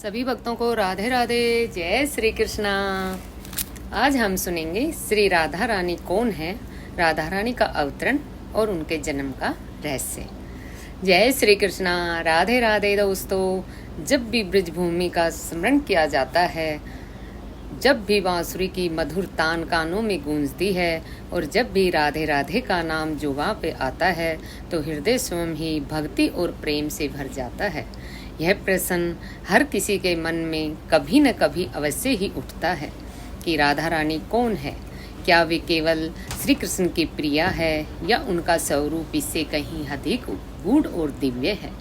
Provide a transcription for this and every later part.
सभी भक्तों को राधे राधे, जय श्री कृष्णा। आज हम सुनेंगे श्री राधा रानी कौन है, राधा रानी का अवतरण और उनके जन्म का रहस्य। जय श्री कृष्णा, राधे राधे दोस्तों। जब भी ब्रजभूमि का स्मरण किया जाता है, जब भी बांसुरी की मधुर तान कानों में गूंजती है और जब भी राधे राधे का नाम जुबां पे आता है तो हृदय स्वयं ही भक्ति और प्रेम से भर जाता है। यह प्रश्न हर किसी के मन में कभी न कभी अवश्य ही उठता है कि राधा रानी कौन है। क्या वे केवल श्री कृष्ण की प्रिया है या उनका स्वरूप इससे कहीं अधिक गूढ़ और दिव्य है।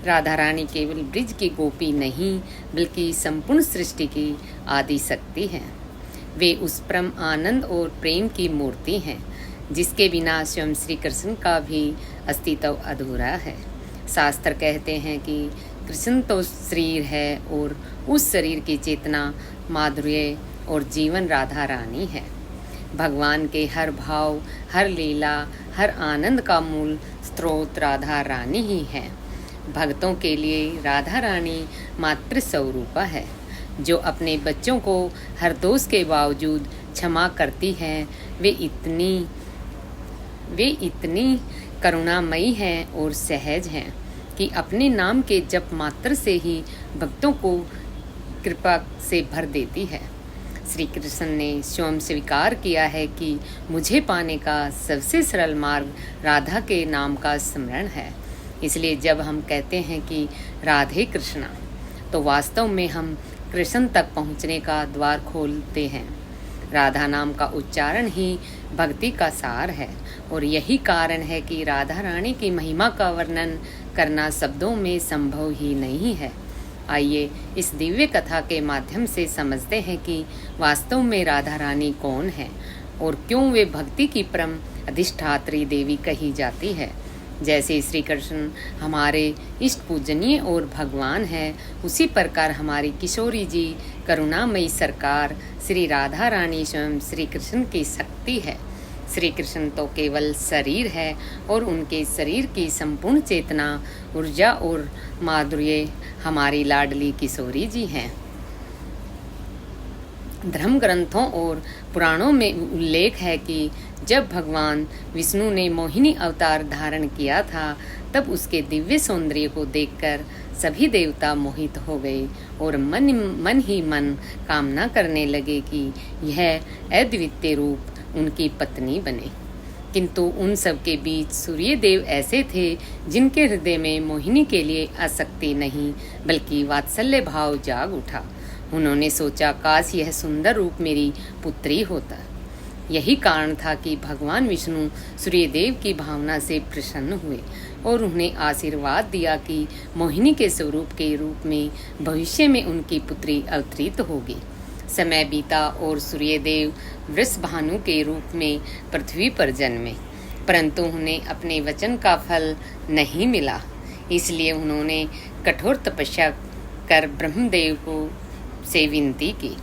राधा रानी केवल ब्रिज की गोपी नहीं बल्कि संपूर्ण सृष्टि की आदि शक्ति है। वे उस परम आनंद और प्रेम की मूर्ति हैं जिसके बिना स्वयं श्री कृष्ण का भी अस्तित्व अधूरा है। शास्त्र कहते हैं कि कृष्ण तो शरीर है और उस शरीर की चेतना, माधुर्य और जीवन राधा रानी है। भगवान के हर भाव, हर लीला, हर आनंद का मूल स्रोत राधा रानी ही है। भक्तों के लिए राधा रानी मातृ स्वरूपा है जो अपने बच्चों को हर दोष के बावजूद क्षमा करती है। वे इतनी करुणामयी हैं और सहज हैं कि अपने नाम के जप मात्र से ही भक्तों को कृपा से भर देती है। श्री कृष्ण ने स्वयं स्वीकार किया है कि मुझे पाने का सबसे सरल मार्ग राधा के नाम का स्मरण है। इसलिए जब हम कहते हैं कि राधे कृष्णा, तो वास्तव में हम कृष्ण तक पहुंचने का द्वार खोलते हैं। राधा नाम का उच्चारण ही भक्ति का सार है और यही कारण है कि राधा रानी की महिमा का वर्णन करना शब्दों में संभव ही नहीं है। आइए इस दिव्य कथा के माध्यम से समझते हैं कि वास्तव में राधा रानी कौन है और क्यों वे भक्ति की परम अधिष्ठात्री देवी कही जाती है। जैसे श्री कृष्ण हमारे इष्ट पूजनीय और भगवान है, उसी प्रकार हमारी किशोरी जी करुणामयी सरकार श्री राधा रानी स्वयं श्री कृष्ण की शक्ति है। श्री कृष्ण तो केवल शरीर है और उनके शरीर की संपूर्ण चेतना, ऊर्जा और माधुर्य हमारी लाडली किशोरी जी हैं। धर्म ग्रंथों और पुराणों में उल्लेख है कि जब भगवान विष्णु ने मोहिनी अवतार धारण किया था तब उसके दिव्य सौंदर्य को देखकर सभी देवता मोहित हो गए और मन ही मन कामना करने लगे कि यह अद्वितीय रूप उनकी पत्नी बने। किंतु उन सब के बीच सूर्य देव ऐसे थे जिनके हृदय में मोहिनी के लिए आसक्ति नहीं बल्कि वात्सल्य भाव जाग उठा। उन्होंने सोचा, काश यह सुंदर रूप मेरी पुत्री होता। यही कारण था कि भगवान विष्णु सूर्यदेव की भावना से प्रसन्न हुए और उन्हें आशीर्वाद दिया कि मोहिनी के स्वरूप के रूप में भविष्य में उनकी पुत्री अवतरित होगी। समय बीता और सूर्यदेव वृषभानु के रूप में पृथ्वी पर जन्मे, परंतु उन्हें अपने वचन का फल नहीं मिला। इसलिए उन्होंने कठोर तपस्या कर ब्रह्मदेव को से विनती की।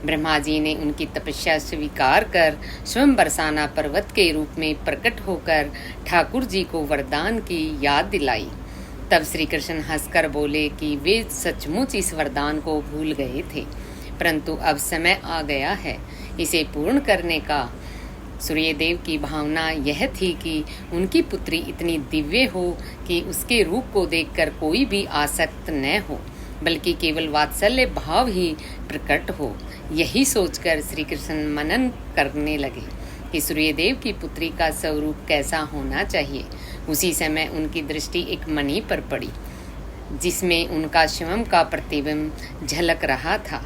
ब्रह्मा जी ने उनकी तपस्या स्वीकार कर स्वयं बरसाना पर्वत के रूप में प्रकट होकर ठाकुर जी को वरदान की याद दिलाई। तब श्री कृष्ण हंसकर बोले कि वे सचमुच इस वरदान को भूल गए थे, परंतु अब समय आ गया है इसे पूर्ण करने का। सूर्यदेव की भावना यह थी कि उनकी पुत्री इतनी दिव्य हो कि उसके रूप को देखकर कोई भी आसक्त न हो बल्कि केवल वात्सल्य भाव ही प्रकट हो। यही सोचकर श्री कृष्ण मनन करने लगे कि सूर्यदेव की पुत्री का स्वरूप कैसा होना चाहिए। उसी समय उनकी दृष्टि एक मणि पर पड़ी जिसमें उनका स्वयं का प्रतिबिंब झलक रहा था।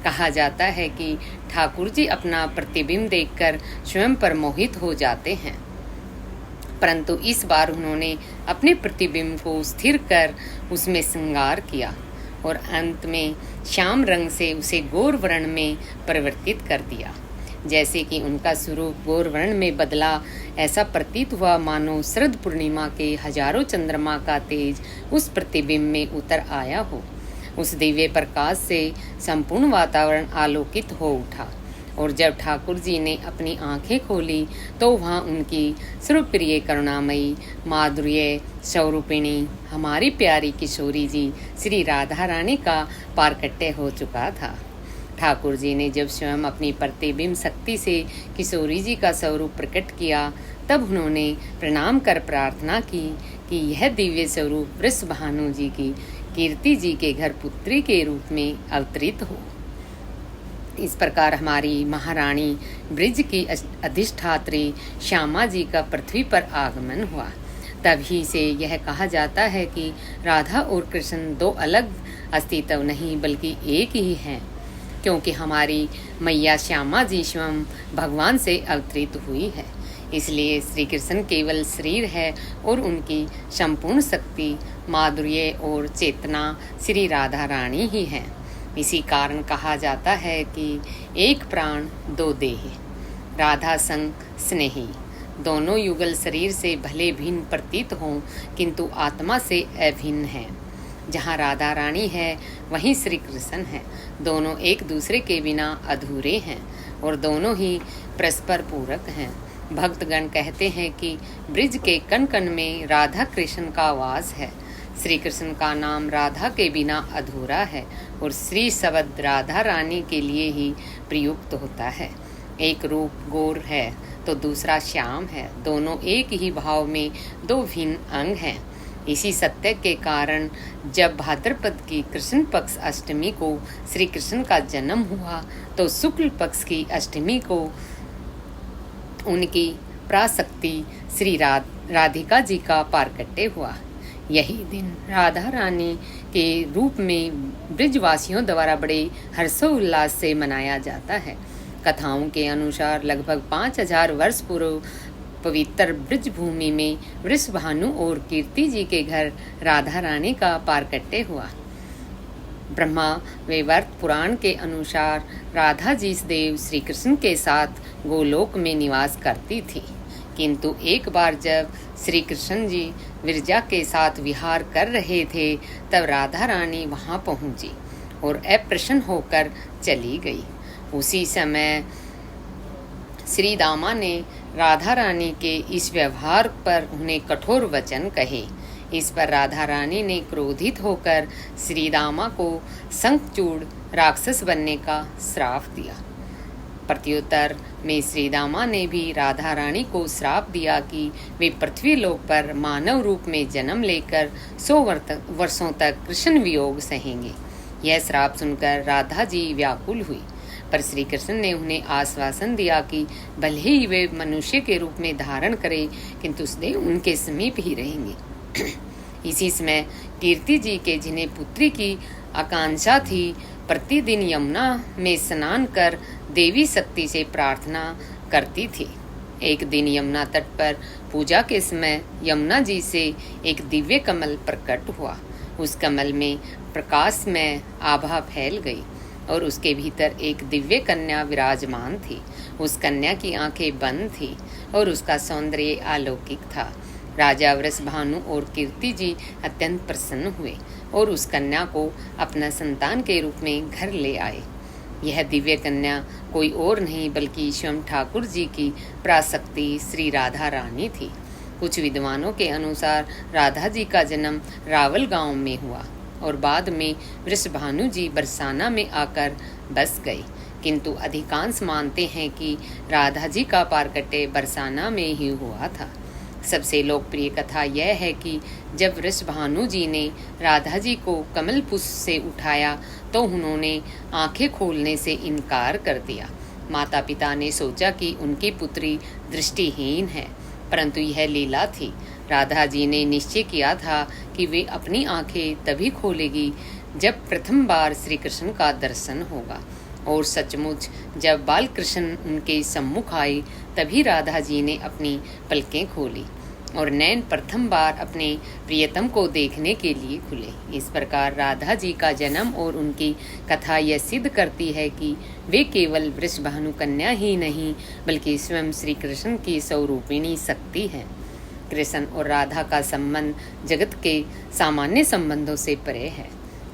कहा जाता है कि ठाकुर जी अपना प्रतिबिंब देखकर स्वयं पर मोहित हो जाते हैं, परंतु इस बार उन्होंने अपने प्रतिबिंब को स्थिर कर उसमें श्रृंगार किया और अंत में श्याम रंग से उसे गौर वर्ण में परिवर्तित कर दिया। जैसे कि उनका स्वरूप गौर वर्ण में बदला, ऐसा प्रतीत हुआ मानो शरद पूर्णिमा के हजारों चंद्रमा का तेज उस प्रतिबिंब में उतर आया हो। उस दिव्य प्रकाश से संपूर्ण वातावरण आलोकित हो उठा और जब ठाकुर जी ने अपनी आंखें खोली तो वहाँ उनकी सर्वप्रिय करुणामयी माधुर्य स्वरूपिणी हमारी प्यारी किशोरी जी श्री राधा रानी का पारकट्य हो चुका था। ठाकुर जी ने जब स्वयं अपनी प्रतिबिंब शक्ति से किशोरी जी का स्वरूप प्रकट किया तब उन्होंने प्रणाम कर प्रार्थना की कि यह दिव्य स्वरूप वृषभानु जी की कीर्ति जी के घर पुत्री के रूप में अवतरित हो। इस प्रकार हमारी महारानी ब्रिज की अधिष्ठात्री श्यामा जी का पृथ्वी पर आगमन हुआ। तभी से यह कहा जाता है कि राधा और कृष्ण दो अलग अस्तित्व नहीं बल्कि एक ही हैं, क्योंकि हमारी मैया श्यामा जी स्वयं भगवान से अवतरित हुई है। इसलिए श्री कृष्ण केवल शरीर है और उनकी संपूर्ण शक्ति, माधुर्य और चेतना श्री राधा रानी ही है। इसी कारण कहा जाता है कि एक प्राण दो देह, राधा संग स्नेही। दोनों युगल शरीर से भले भिन्न प्रतीत हों किंतु आत्मा से अभिन्न हैं। जहाँ राधा रानी है वहीं श्री कृष्ण है। दोनों एक दूसरे के बिना अधूरे हैं और दोनों ही परस्पर पूरक हैं। भक्तगण कहते हैं कि ब्रिज के कण कण में राधा कृष्ण का वास है। श्री कृष्ण का नाम राधा के बिना अधूरा है और श्री शब्द राधा रानी के लिए ही प्रयुक्त होता है। एक रूप गोर है तो दूसरा श्याम है। दोनों एक ही भाव में दो भिन्न अंग हैं। इसी सत्य के कारण जब भाद्रपद की कृष्ण पक्ष अष्टमी को श्री कृष्ण का जन्म हुआ तो शुक्ल पक्ष की अष्टमी को उनकी प्राशक्ति श्री राधिका जी का पारकट्य हुआ। यही दिन राधा रानी के रूप में ब्रिजवासियों द्वारा बड़े हर्षोल्लास से मनाया जाता है। कथाओं के अनुसार लगभग 5000 वर्ष पूर्व पवित्र ब्रिज भूमि में वृषभानु और कीर्ति जी के घर राधा रानी का पारकट्य हुआ। ब्रह्मा वैवर्त पुराण के अनुसार राधा जी देव श्री कृष्ण के साथ गोलोक में निवास करती थी, किंतु एक बार जब श्री कृष्ण जी विरजा के साथ विहार कर रहे थे तब राधा रानी वहां पहुंची और अप्रसन्न होकर चली गई। उसी समय श्री दामा ने राधा रानी के इस व्यवहार पर उन्हें कठोर वचन कहे। इस पर राधा रानी ने क्रोधित होकर श्री दामा को शंखचूड़ राक्षस बनने का श्राप दिया। प्रत्युत्तर में श्री दामा ने भी राधा रानी को श्राप दिया कि वे पृथ्वी लोक पर मानव रूप में जन्म लेकर 100 वर्षों तक कृष्ण वियोग सहेंगे। यह श्राप सुनकर राधा जी व्याकुल हुई, पर श्री कृष्ण ने उन्हें आश्वासन दिया कि भले ही वे मनुष्य के रूप में धारण करें किंतु सदैव उनके समीप ही रहेंगे। इसी समय कीर्ति जी के जिन्हें पुत्री की आकांक्षा थी प्रतिदिन यमुना में स्नान कर देवी शक्ति से प्रार्थना करती थी। एक दिन यमुना तट पर पूजा के समय यमुना जी से एक दिव्य कमल प्रकट हुआ। उस कमल में प्रकाश में आभा फैल गई और उसके भीतर एक दिव्य कन्या विराजमान थी। उस कन्या की आंखें बंद थी और उसका सौंदर्य अलौकिक था। राजा वृषभानु और कीर्ति जी अत्यंत प्रसन्न हुए और उस कन्या को अपना संतान के रूप में घर ले आए। यह दिव्य कन्या कोई और नहीं बल्कि स्वयं ठाकुर जी की प्राशक्ति श्री राधा रानी थी। कुछ विद्वानों के अनुसार राधा जी का जन्म रावल गांव में हुआ और बाद में वृषभानु जी बरसाना में आकर बस गए, किंतु अधिकांश मानते हैं कि राधा जी का पारकट्य बरसाना में ही हुआ था। सबसे लोकप्रिय कथा यह है कि जब वृषभानु जी ने राधा जी को कमल पुष्प से उठाया तो उन्होंने आंखें खोलने से इनकार कर दिया। माता पिता ने सोचा कि उनकी पुत्री दृष्टिहीन है, परंतु यह लीला थी। राधा जी ने निश्चय किया था कि वे अपनी आंखें तभी खोलेगी जब प्रथम बार श्री कृष्ण का दर्शन होगा, और सचमुच जब बाल कृष्ण उनके सम्मुख आए तभी राधा जी ने अपनी पलकें खोली और नैन प्रथम बार अपने प्रियतम को देखने के लिए खुले। इस प्रकार राधा जी का जन्म और उनकी कथा यह सिद्ध करती है कि वे केवल वृषभानु कन्या ही नहीं बल्कि स्वयं श्री कृष्ण की स्वरूपिणी शक्ति है। कृष्ण और राधा का संबंध जगत के सामान्य संबंधों से परे है।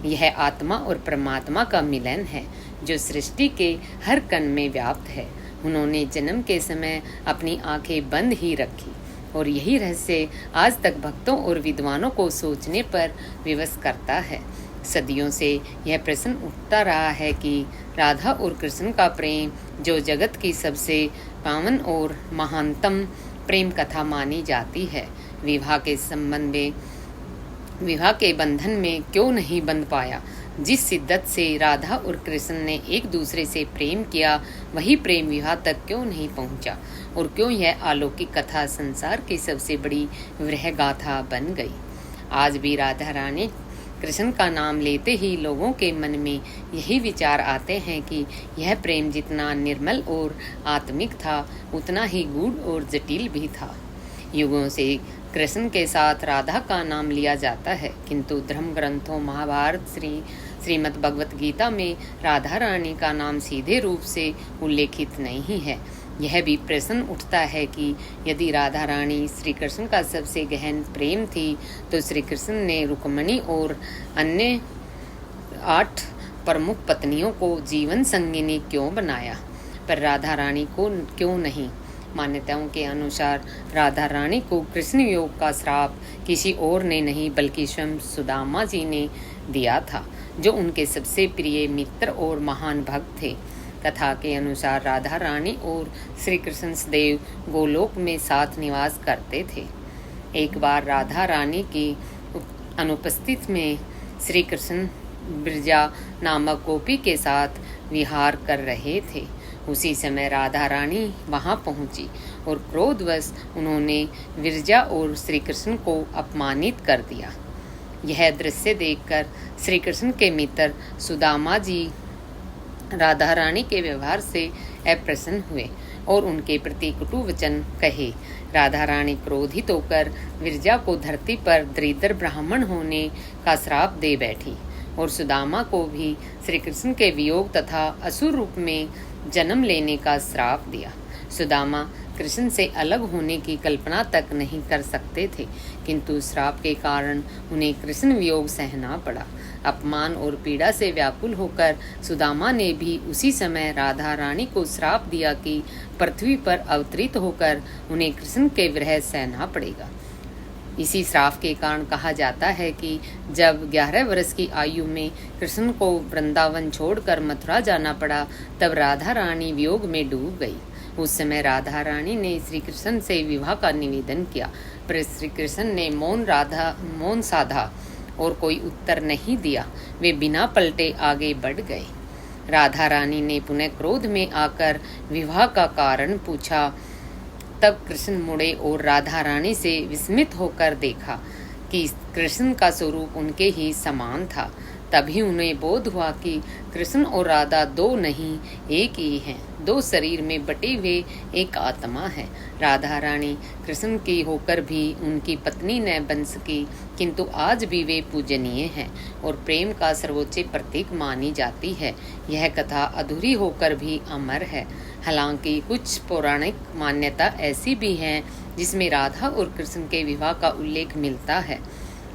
यह आत्मा और परमात्मा का मिलन है, जो सृष्टि के हर कण में व्याप्त है। उन्होंने जन्म के समय अपनी आंखें बंद ही रखी और यही रहस्य आज तक भक्तों और विद्वानों को सोचने पर विवश करता है। सदियों से यह प्रश्न उठता रहा है कि राधा और कृष्ण का प्रेम, जो जगत की सबसे पावन और महानतम प्रेम कथा मानी जाती है, विवाह के बंधन में क्यों नहीं बंध पाया। जिस शिद्दत से राधा और कृष्ण ने एक दूसरे से प्रेम किया, वही प्रेम विवाह तक क्यों नहीं पहुंचा, और क्यों यह अलौकिक कथा संसार की सबसे बड़ी विरह गाथा बन गई। आज भी राधा रानी कृष्ण का नाम लेते ही लोगों के मन में यही विचार आते हैं कि यह प्रेम जितना निर्मल और आत्मिक था, उतना ही गूढ़ और जटिल भी था। युगों से कृष्ण के साथ राधा का नाम लिया जाता है, किंतु धर्म ग्रंथों महाभारत श्रीमद् भगवत गीता में राधा रानी का नाम सीधे रूप से उल्लेखित नहीं है। यह भी प्रश्न उठता है कि यदि राधा रानी श्री कृष्ण का सबसे गहन प्रेम थी, तो श्री कृष्ण ने रुक्मिणी और अन्य 8 प्रमुख पत्नियों को जीवन संगिनी क्यों बनाया, पर राधा रानी को क्यों नहीं। मान्यताओं के अनुसार राधा रानी को कृष्ण योग का श्राप किसी और ने नहीं, बल्कि स्वयं सुदामा जी ने दिया था, जो उनके सबसे प्रिय मित्र और महान भक्त थे। कथा के अनुसार राधा रानी और श्री कृष्ण सदैव गोलोक में साथ निवास करते थे। एक बार राधा रानी की अनुपस्थिति में श्री कृष्ण ब्रजा नामक गोपी के साथ विहार कर रहे थे। उसी समय राधा रानी वहां पहुंची और क्रोधवश उन्होंने विरजा और श्री कृष्ण को अपमानित कर दिया। यह दृश्य देखकर श्री कृष्ण के मित्र सुदामा जी राधा रानी के व्यवहार से अप्रसन्न हुए और उनके प्रति कटु वचन कहे। राधा रानी क्रोधित होकर विरजा को धरती पर दरिद्र ब्राह्मण होने का श्राप दे बैठी और सुदामा को भी श्री कृष्ण के वियोग तथा असुर रूप में जन्म लेने का श्राप दिया। सुदामा कृष्ण से अलग होने की कल्पना तक नहीं कर सकते थे, किंतु श्राप के कारण उन्हें कृष्ण वियोग सहना पड़ा। अपमान और पीड़ा से व्याकुल होकर सुदामा ने भी उसी समय राधा रानी को श्राप दिया कि पृथ्वी पर अवतरित होकर उन्हें कृष्ण के विरह सहना पड़ेगा। इसी श्राप के कारण कहा जाता है कि जब 11 वर्ष की आयु में कृष्ण को वृंदावन छोड़कर मथुरा जाना पड़ा, तब राधा रानी वियोग में डूब गई। उस समय राधा रानी ने श्री कृष्ण से विवाह का निवेदन किया, पर श्री कृष्ण ने मौन साधा और कोई उत्तर नहीं दिया। वे बिना पलटे आगे बढ़ गए। राधा रानी ने पुनः क्रोध में आकर विवाह का कारण पूछा। तब कृष्ण मुड़े और राधा रानी से विस्मित होकर देखा कि कृष्ण का स्वरूप उनके ही समान था। तभी उन्हें बोध हुआ कि कृष्ण और राधा दो नहीं, एक ही हैं, दो शरीर में बटे हुए एक आत्मा है। राधा रानी कृष्ण की होकर भी उनकी पत्नी न बन सकी, किंतु आज भी वे पूजनीय हैं और प्रेम का सर्वोच्च प्रतीक मानी जाती है। यह कथा अधूरी होकर भी अमर है। हालांकि कुछ पौराणिक मान्यता ऐसी भी हैं जिसमें राधा और कृष्ण के विवाह का उल्लेख मिलता है।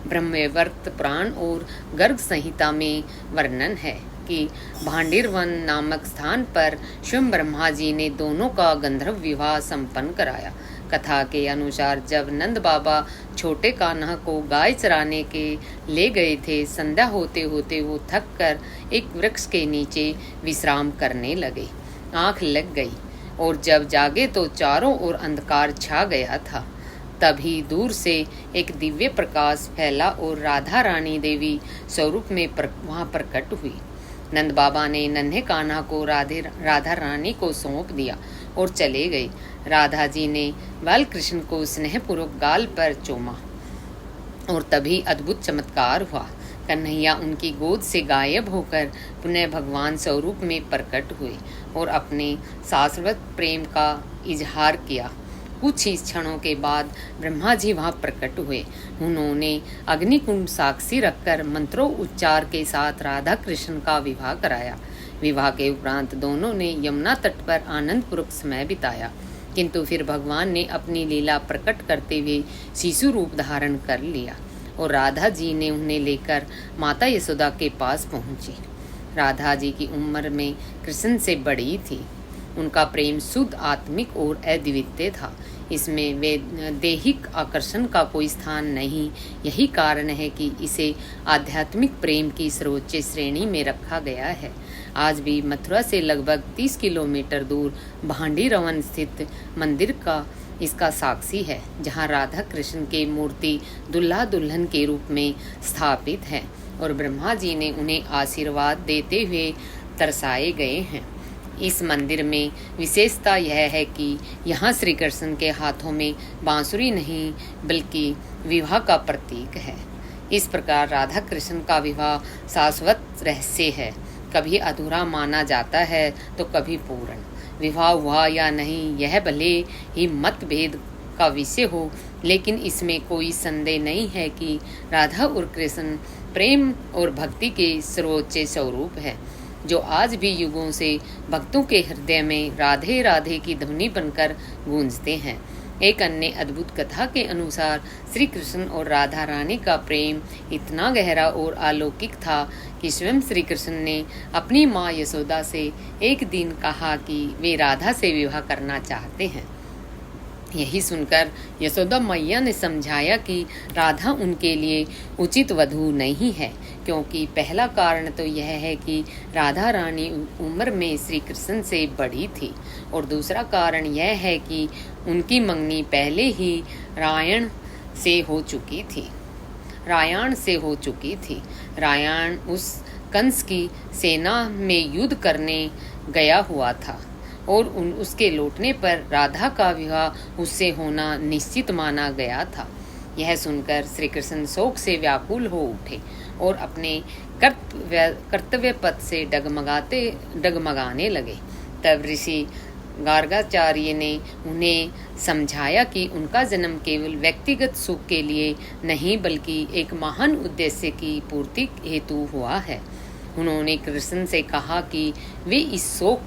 ब्रह्मवैवर्त पुराण और गर्ग संहिता में वर्णन है कि भांडिरवन नामक स्थान पर स्वयं ब्रह्मा जी ने दोनों का गंधर्व विवाह संपन्न कराया। कथा के अनुसार जब नंद बाबा छोटे कान्हा को गाय चराने के ले गए थे, संध्या होते होते वो थक कर एक वृक्ष के नीचे विश्राम करने लगे। आंख लग गई और जब जागे तो चारों ओर अंधकार छा गया था। तभी दूर से एक दिव्य प्रकाश फैला और राधा रानी देवी स्वरूप में वहां प्रकट हुई। नंद बाबा ने नन्हे कान्हा को राधा रानी को सौंप दिया और चले गए। राधा जी ने बाल कृष्ण को स्नेहपूर्वक गाल पर चूमा और तभी अद्भुत चमत्कार हुआ। कन्हैया उनकी गोद से गायब होकर पुनः भगवान स्वरूप में प्रकट हुए और अपने शाश्वत प्रेम का इजहार किया। कुछ ही क्षणों के बाद ब्रह्मा जी वहां प्रकट हुए। उन्होंने अग्निकुंड साक्षी रखकर मंत्रों उच्चार के साथ राधा कृष्ण का विवाह कराया। विवाह के उपरांत दोनों ने यमुना तट पर आनंदपूर्वक समय बिताया, किंतु फिर भगवान ने अपनी लीला प्रकट करते हुए शिशु रूप धारण कर लिया और राधा जी ने उन्हें लेकर माता यशोदा के पास पहुंची। राधा जी की उम्र में कृष्ण से बड़ी थी। उनका प्रेम शुद्ध आत्मिक और अद्वितीय था। इसमें वे दैहिक आकर्षण का कोई स्थान नहीं। यही कारण है कि इसे आध्यात्मिक प्रेम की सर्वोच्च श्रेणी में रखा गया है। आज भी मथुरा से लगभग 30 किलोमीटर दूर भांडी रवन स्थित मंदिर का इसका साक्षी है, जहाँ राधा कृष्ण की मूर्ति दुल्हा दुल्हन के रूप में स्थापित है और ब्रह्मा जी ने उन्हें आशीर्वाद देते हुए दर्शाए गए हैं। इस मंदिर में विशेषता यह है कि यहाँ श्री कृष्ण के हाथों में बांसुरी नहीं बल्कि विवाह का प्रतीक है। इस प्रकार राधा कृष्ण का विवाह शाश्वत रहस्य है, कभी अधूरा माना जाता है तो कभी पूर्ण। विवाह हुआ या नहीं यह भले ही मतभेद का विषय हो, लेकिन इसमें कोई संदेह नहीं है कि राधा और कृष्ण प्रेम और भक्ति के सर्वोच्च स्वरूप है, जो आज भी युगों से भक्तों के हृदय में राधे राधे की ध्वनि बनकर गूंजते हैं। एक अन्य अद्भुत कथा के अनुसार श्री कृष्ण और राधा रानी का प्रेम इतना गहरा और अलौकिक था कि स्वयं श्री कृष्ण ने अपनी माँ यशोदा से एक दिन कहा कि वे राधा से विवाह करना चाहते हैं। यही सुनकर यशोदा मैया ने समझाया कि राधा उनके लिए उचित वधू नहीं है, क्योंकि पहला कारण तो यह है कि राधा रानी उम्र में श्री कृष्ण से बड़ी थी और दूसरा कारण यह है कि उनकी मंगनी पहले ही रायण से हो चुकी थी। रायण उस कंस की सेना में युद्ध करने गया हुआ था और उसके लौटने पर राधा का विवाह उससे होना निश्चित माना गया था। यह सुनकर श्री कृष्ण शोक से व्याकुल हो उठे और अपने कर्तव्य पथ से डगमगाने लगे। तब ऋषि गार्गाचार्य ने उन्हें समझाया कि उनका जन्म केवल व्यक्तिगत सुख के लिए नहीं बल्कि एक महान उद्देश्य की पूर्ति हेतु हुआ है। उन्होंने कृष्ण से कहा कि वे इस शोक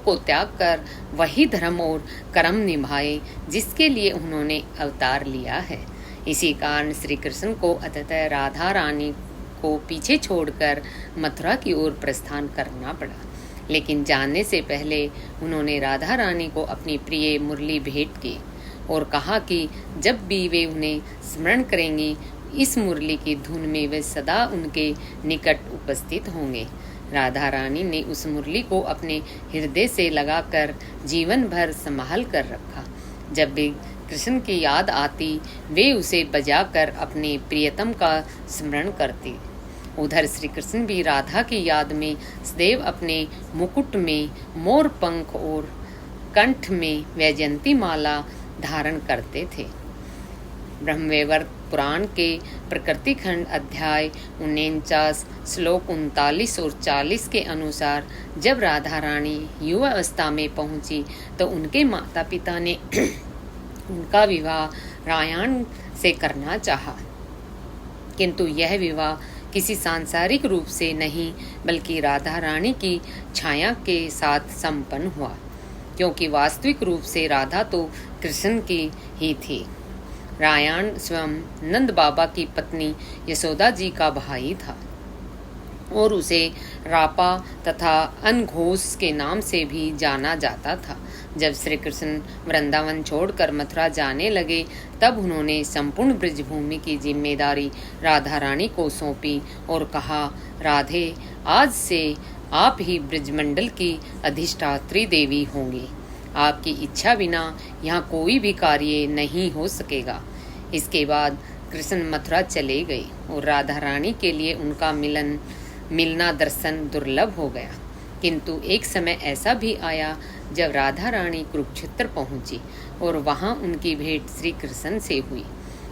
को त्याग कर वही धर्म और कर्म निभाए जिसके लिए उन्होंने अवतार लिया है। इसी कारण श्री कृष्ण को अंततः राधा रानी को पीछे छोड़कर मथुरा की ओर प्रस्थान करना पड़ा। लेकिन जाने से पहले उन्होंने राधा रानी को अपनी प्रिय मुरली भेंट की और कहा कि जब भी वे उन्हें स्मरण करेंगी, इस मुरली की धुन में वे सदा उनके निकट उपस्थित होंगे। राधा रानी ने उस मुरली को अपने हृदय से लगाकर जीवन भर संभाल कर रखा। जब भी कृष्ण की याद आती, वे उसे बजाकर अपने प्रियतम का स्मरण करती। उधर श्री कृष्ण भी राधा की याद में सदैव अपने मुकुट में मोर पंख और कंठ में वैजयंती माला धारण करते थे। ब्रह्मवैवर्त पुराण के प्रकृति खंड अध्याय 49 श्लोक 39 और 40 के अनुसार जब राधा रानी युवा अवस्था में पहुंची तो उनके माता पिता ने उनका विवाह रायण से करना चाहा, किंतु यह विवाह किसी सांसारिक रूप से नहीं बल्कि राधा रानी की छाया के साथ संपन्न हुआ, क्योंकि वास्तविक रूप से राधा तो कृष्ण की ही थी। रायण स्वयं नंद बाबा की पत्नी यशोदा जी का भाई था और उसे रापा तथा अनघोष के नाम से भी जाना जाता था। जब श्री कृष्ण वृंदावन छोड़कर मथुरा जाने लगे, तब उन्होंने संपूर्ण ब्रजभूमि की जिम्मेदारी राधा रानी को सौंपी और कहा, राधे, आज से आप ही ब्रजमंडल की अधिष्ठात्री देवी होंगी। आपकी इच्छा बिना यहाँ कोई भी कार्य नहीं हो सकेगा। इसके बाद कृष्ण मथुरा चले गए और राधा रानी के लिए उनका मिलना दर्शन दुर्लभ हो गया। किंतु एक समय ऐसा भी आया जब राधा रानी कुरुक्षेत्र पहुंची और वहां उनकी भेंट श्री कृष्ण से हुई।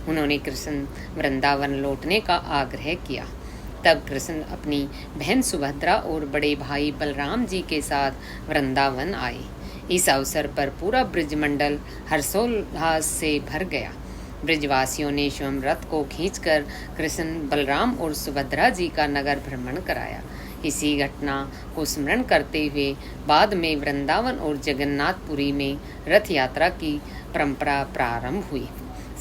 उन्होंने कृष्ण वृंदावन लौटने का आग्रह किया। तब कृष्ण अपनी बहन सुभद्रा और बड़े भाई बलराम जी के साथ वृंदावन आए। इस अवसर पर पूरा ब्रजमंडल हर्षोल्लास से भर गया। ब्रजवासियों ने स्वयं रथ को खींचकर कृष्ण, बलराम और सुभद्रा जी का नगर भ्रमण कराया। इसी घटना को स्मरण करते हुए बाद में वृंदावन और जगन्नाथपुरी में रथ यात्रा की परंपरा प्रारंभ हुई।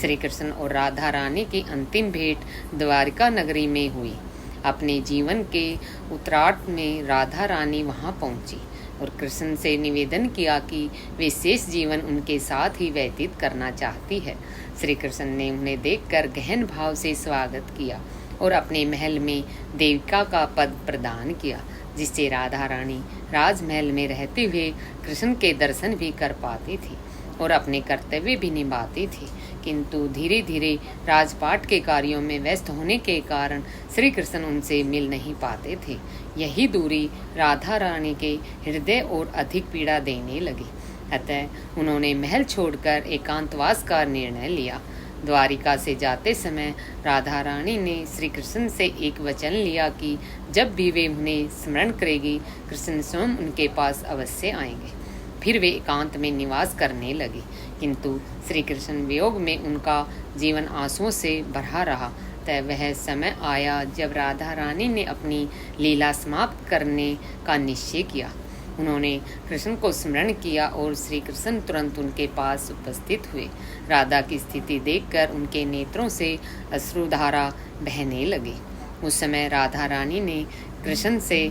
श्री कृष्ण और राधा रानी की अंतिम भेंट द्वारिका नगरी में हुई। अपने जीवन के उत्तरार्ध में राधा रानी वहां पहुंची और कृष्ण से निवेदन किया कि वे शेष जीवन उनके साथ ही व्यतीत करना चाहती है। श्री कृष्ण ने उन्हें देखकर गहन भाव से स्वागत किया और अपने महल में देविका का पद प्रदान किया, जिससे राधा रानी राजमहल में रहते हुए कृष्ण के दर्शन भी कर पाती थी और अपने कर्तव्य भी निभाती थी। किंतु धीरे धीरे राजपाट के कार्यों में व्यस्त होने के कारण श्री कृष्ण उनसे मिल नहीं पाते थे। यही दूरी राधा रानी के हृदय और अधिक पीड़ा देने लगी। अतः उन्होंने महल छोड़कर एकांतवास का निर्णय लिया। द्वारिका से जाते समय राधा रानी ने श्री कृष्ण से एक वचन लिया कि जब भी वे उन्हें स्मरण करेगी, कृष्ण स्वयं उनके पास अवश्य आएंगे। फिर वे एकांत में निवास करने लगे, किंतु श्री कृष्ण वियोग में उनका जीवन आंसुओं से भरा रहा। तब वह समय आया जब राधा रानी ने अपनी लीला समाप्त करने का निश्चय किया। उन्होंने कृष्ण को स्मरण किया और श्री कृष्ण तुरंत उनके पास उपस्थित हुए। राधा की स्थिति देखकर उनके नेत्रों से अश्रुधारा बहने लगी। उस समय राधा रानी ने कृष्ण से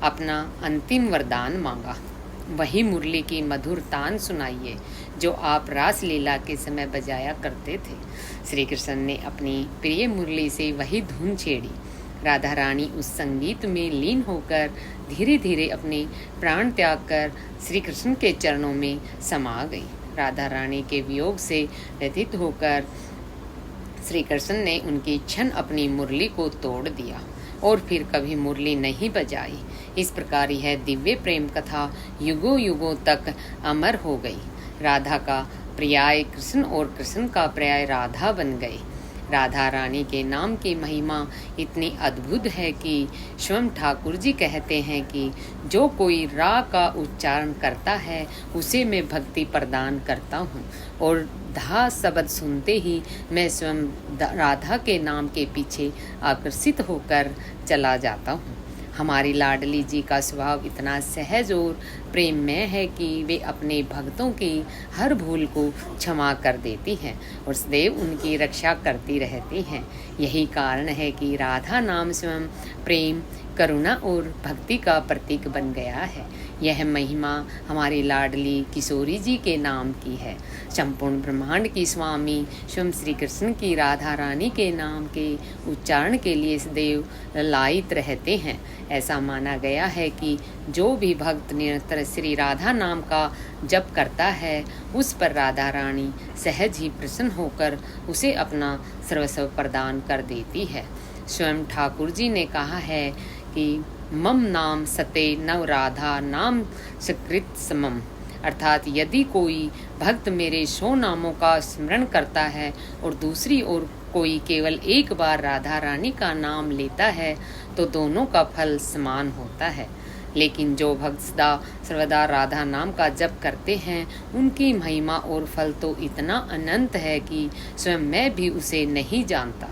अपना अंतिम वरदान मांगा, वही मुरली की मधुर तान सुनाइए जो आप रास लीला के समय बजाया करते थे। श्री कृष्ण ने अपनी प्रिय मुरली से वही धुन छेड़ी। राधा रानी उस संगीत में लीन होकर धीरे धीरे अपने प्राण त्याग कर श्री कृष्ण के चरणों में समा गई। राधा रानी के वियोग से व्यथित होकर श्री कृष्ण ने उनकी क्षण अपनी मुरली को तोड़ दिया और फिर कभी मुरली नहीं बजाई। इस प्रकार यह दिव्य प्रेम कथा युगों युगों तक अमर हो गई। राधा का पर्याय कृष्ण और कृष्ण का पर्याय राधा बन गए। राधा रानी के नाम की महिमा इतनी अद्भुत है कि स्वयं ठाकुर जी कहते हैं कि जो कोई रा का उच्चारण करता है उसे मैं भक्ति प्रदान करता हूँ, और धा शब्द सुनते ही मैं स्वयं राधा के नाम के पीछे आकर्षित होकर चला जाता हूँ। हमारी लाडली जी का स्वभाव इतना सहज और प्रेममय है कि वे अपने भक्तों की हर भूल को क्षमा कर देती हैं और सदैव उनकी रक्षा करती रहती हैं। यही कारण है कि राधा नाम स्वयं प्रेम, करुणा और भक्ति का प्रतीक बन गया है। यह महिमा हमारी लाडली किशोरी जी के नाम की है। संपूर्ण ब्रह्मांड की स्वामी स्वयं श्री कृष्ण की राधा रानी के नाम के उच्चारण के लिए सदैव ललायित रहते हैं। ऐसा माना गया है कि जो भी भक्त निरंतर श्री राधा नाम का जप करता है, उस पर राधा रानी सहज ही प्रसन्न होकर उसे अपना सर्वस्व प्रदान कर देती है। स्वयं ठाकुर जी ने कहा है कि मम नाम सते नव राधा नाम सकृत समम, अर्थात यदि कोई भक्त मेरे 100 नामों का स्मरण करता है और दूसरी ओर कोई केवल एक बार राधा रानी का नाम लेता है तो दोनों का फल समान होता है। लेकिन जो भक्त सदा सर्वदा राधा नाम का जप करते हैं, उनकी महिमा और फल तो इतना अनंत है कि स्वयं मैं भी उसे नहीं जानता।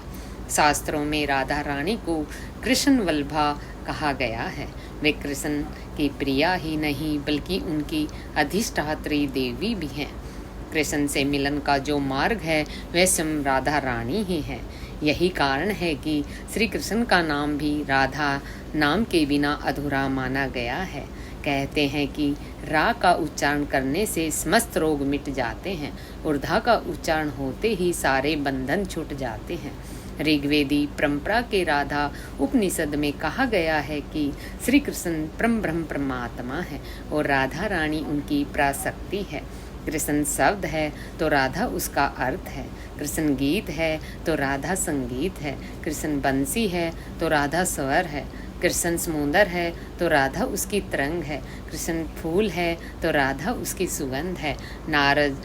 शास्त्रों में राधा रानी को कृष्ण वल्लभा कहा गया है। वे कृष्ण की प्रिया ही नहीं बल्कि उनकी अधिष्ठात्री देवी भी हैं। कृष्ण से मिलन का जो मार्ग है वह स्वयं राधा रानी ही है। यही कारण है कि श्री कृष्ण का नाम भी राधा नाम के बिना अधूरा माना गया है। कहते हैं कि रा का उच्चारण करने से समस्त रोग मिट जाते हैं और धा का उच्चारण होते ही सारे बंधन छूट जाते हैं। ऋग्वेदी परंपरा के राधा उपनिषद में कहा गया है कि श्री कृष्ण परम ब्रह्म परमात्मा है और राधा रानी उनकी प्राशक्ति है। कृष्ण शब्द है तो राधा उसका अर्थ है। कृष्ण गीत है तो राधा संगीत है। कृष्ण बंसी है तो राधा स्वर है। कृष्ण समुंदर है तो राधा उसकी तरंग है। कृष्ण फूल है तो राधा उसकी सुगंध है। नारद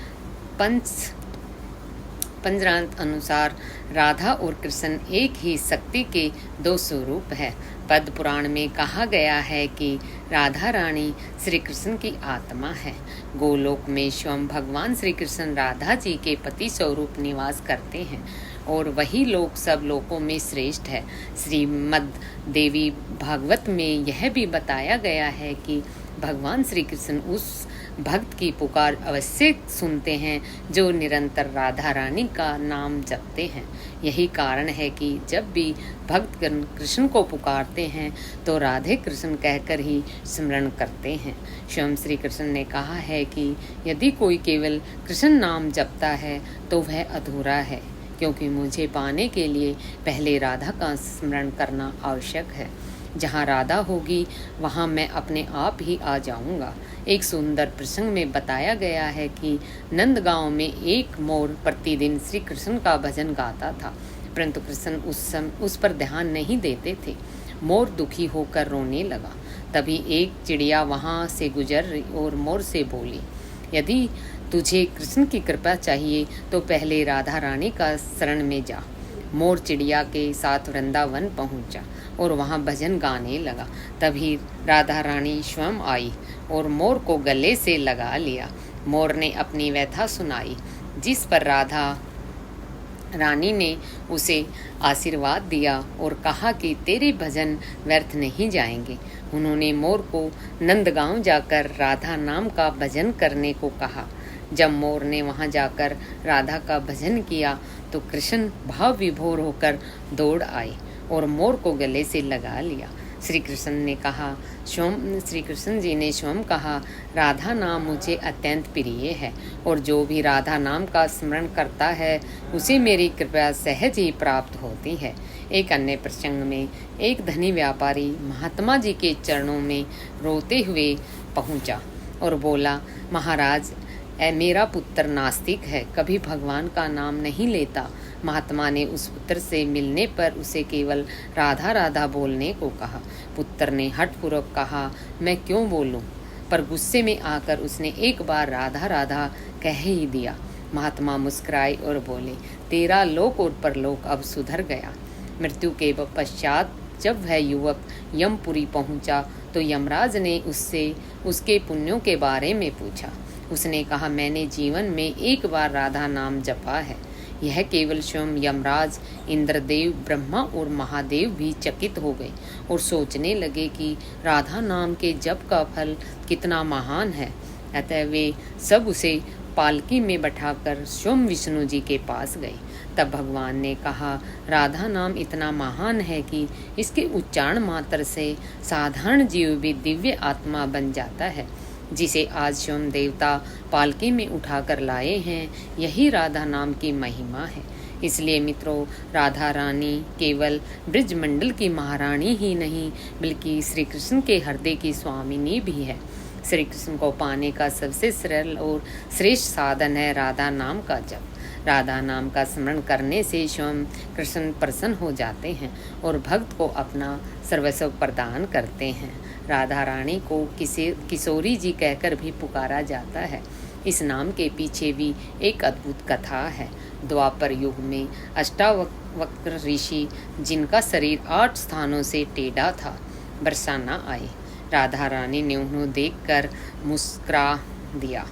पंचरांत अनुसार राधा और कृष्ण एक ही शक्ति के 2 स्वरूप है। पद्म पुराण में कहा गया है कि राधा रानी श्री कृष्ण की आत्मा है। गोलोक में स्वयं भगवान श्री कृष्ण राधा जी के पति स्वरूप निवास करते हैं और वही लोक सब लोकों में श्रेष्ठ है। श्रीमद् देवी भागवत में यह भी बताया गया है कि भगवान श्री कृष्ण उस भक्त की पुकार अवश्य सुनते हैं जो निरंतर राधा रानी का नाम जपते हैं। यही कारण है कि जब भी भक्त कृष्ण को पुकारते हैं तो राधे कृष्ण कहकर ही स्मरण करते हैं। स्वयं श्री कृष्ण ने कहा है कि यदि कोई केवल कृष्ण नाम जपता है तो वह अधूरा है, क्योंकि मुझे पाने के लिए पहले राधा का स्मरण करना आवश्यक है। जहाँ राधा होगी वहाँ मैं अपने आप ही आ जाऊँगा। एक सुंदर प्रसंग में बताया गया है कि नंदगांव में एक मोर प्रतिदिन श्री कृष्ण का भजन गाता था, परंतु कृष्ण उस पर ध्यान नहीं देते थे। मोर दुखी होकर रोने लगा। तभी एक चिड़िया वहाँ से गुजर और मोर से बोली, यदि तुझे कृष्ण की कृपा चाहिए तो पहले राधा रानी का शरण में जा। मोर चिड़िया के साथ वृंदावन पहुंचा और वहां भजन गाने लगा। तभी राधा रानी स्वयं आई और मोर को गले से लगा लिया। मोर ने अपनी व्यथा सुनाई, जिस पर राधा रानी ने उसे आशीर्वाद दिया और कहा कि तेरे भजन व्यर्थ नहीं जाएंगे। उन्होंने मोर को नंदगांव जाकर राधा नाम का भजन करने को कहा। जब मोर ने वहां जाकर राधा का भजन किया तो कृष्ण भाव विभोर होकर दौड़ आए और मोर को गले से लगा लिया। श्री कृष्ण जी ने स्वयं कहा, राधा नाम मुझे अत्यंत प्रिय है और जो भी राधा नाम का स्मरण करता है उसे मेरी कृपा सहज ही प्राप्त होती है। एक अन्य प्रसंग में एक धनी व्यापारी महात्मा जी के चरणों में रोते हुए पहुंचा और बोला, महाराज, मेरा पुत्र नास्तिक है, कभी भगवान का नाम नहीं लेता। महात्मा ने उस पुत्र से मिलने पर उसे केवल राधा राधा बोलने को कहा। पुत्र ने हठपूर्वक कहा, मैं क्यों बोलूं? पर गुस्से में आकर उसने एक बार राधा राधा कह ही दिया। महात्मा मुस्कुराए और बोले, तेरा लोक और परलोक अब सुधर गया। मृत्यु के पश्चात जब वह युवक यमपुरी पहुंचा तो यमराज ने उससे उसके पुण्यों के बारे में पूछा। उसने कहा, मैंने जीवन में एक बार राधा नाम जपा है। यह केवल स्वयं यमराज, इंद्रदेव, ब्रह्मा और महादेव भी चकित हो गए और सोचने लगे कि राधा नाम के जप का फल कितना महान है। अतः वे सब उसे पालकी में बैठाकर स्वयं विष्णु जी के पास गए। तब भगवान ने कहा, राधा नाम इतना महान है कि इसके उच्चारण मात्र से साधारण जीव भी दिव्य आत्मा बन जाता है, जिसे आज स्वयं देवता पालकी में उठाकर लाए हैं। यही राधा नाम की महिमा है। इसलिए मित्रों, राधा रानी केवल ब्रज मंडल की महारानी ही नहीं बल्कि श्री कृष्ण के हृदय की स्वामिनी भी है। श्री कृष्ण को पाने का सबसे सरल और श्रेष्ठ साधन है राधा नाम का जप। राधा नाम का स्मरण करने से स्वयं कृष्ण प्रसन्न हो जाते हैं और भक्त को अपना सर्वस्व प्रदान करते हैं। राधा रानी को किशोरी जी कहकर भी पुकारा जाता है। इस नाम के पीछे भी एक अद्भुत कथा है। द्वापर युग में अष्टावक्र ऋषि, जिनका शरीर 8 स्थानों से टेढ़ा था, बरसाना आए। राधा रानी ने उन्हें देखकर मुस्कुरा दिया।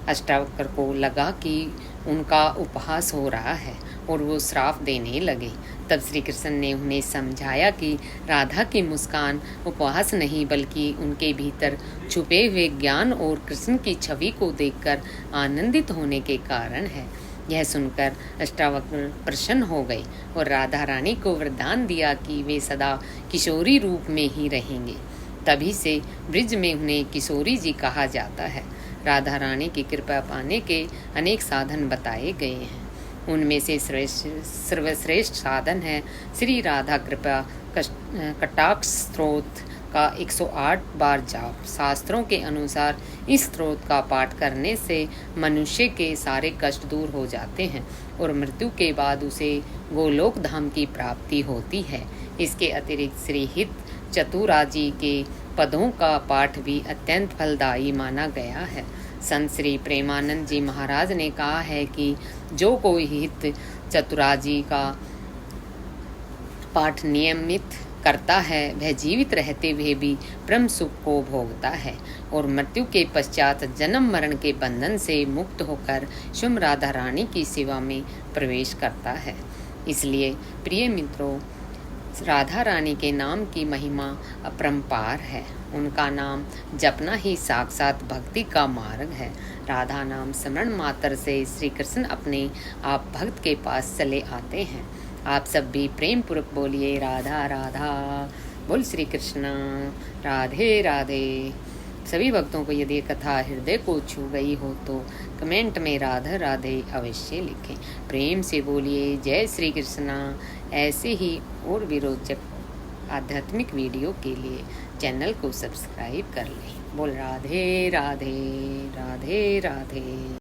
अष्टावक्र को लगा कि उनका उपहास हो रहा है और वो श्राप देने लगे। तब श्री कृष्ण ने उन्हें समझाया कि राधा की मुस्कान उपहास नहीं बल्कि उनके भीतर छुपे हुए ज्ञान और कृष्ण की छवि को देखकर आनंदित होने के कारण है। यह सुनकर अष्टावक्र प्रसन्न हो गए और राधा रानी को वरदान दिया कि वे सदा किशोरी रूप में ही रहेंगे। तभी से ब्रिज में उन्हें किशोरी जी कहा जाता है। राधा रानी की कृपा पाने के अनेक साधन बताए गए हैं। उनमें से सर्वश्रेष्ठ साधन है श्री राधा कृपा कटाक्ष स्त्रोत का 108 बार जाप। शास्त्रों के अनुसार इस स्त्रोत का पाठ करने से मनुष्य के सारे कष्ट दूर हो जाते हैं और मृत्यु के बाद उसे गोलोक धाम की प्राप्ति होती है। इसके अतिरिक्त श्री हित चतुराजी के पदों का पाठ भी अत्यंत फलदायी माना गया है। संत श्री प्रेमानंद जी महाराज ने कहा है कि जो कोई हित चतुराजी का पाठ नियमित करता है वह जीवित रहते हुए भी परम सुख को भोगता है और मृत्यु के पश्चात जन्म मरण के बंधन से मुक्त होकर स्वयं राधा रानी की सेवा में प्रवेश करता है। इसलिए प्रिय मित्रों, राधा रानी के नाम की महिमा अपरंपार है। उनका नाम जपना ही साक्षात भक्ति का मार्ग है। राधा नाम स्मरण मात्र से श्री कृष्ण अपने आप भक्त के पास चले आते हैं। आप सब भी प्रेम पूर्वक बोलिए राधा राधा। बोल श्री कृष्ण। राधे राधे। सभी भक्तों को यदि कथा हृदय को छू गई हो तो कमेंट में राधे राधे अवश्य लिखें। प्रेम से बोलिए जय श्री कृष्ण। ऐसे ही और भी रोचक आध्यात्मिक वीडियो के लिए चैनल को सब्सक्राइब कर लें। बोल राधे राधे। राधे राधे।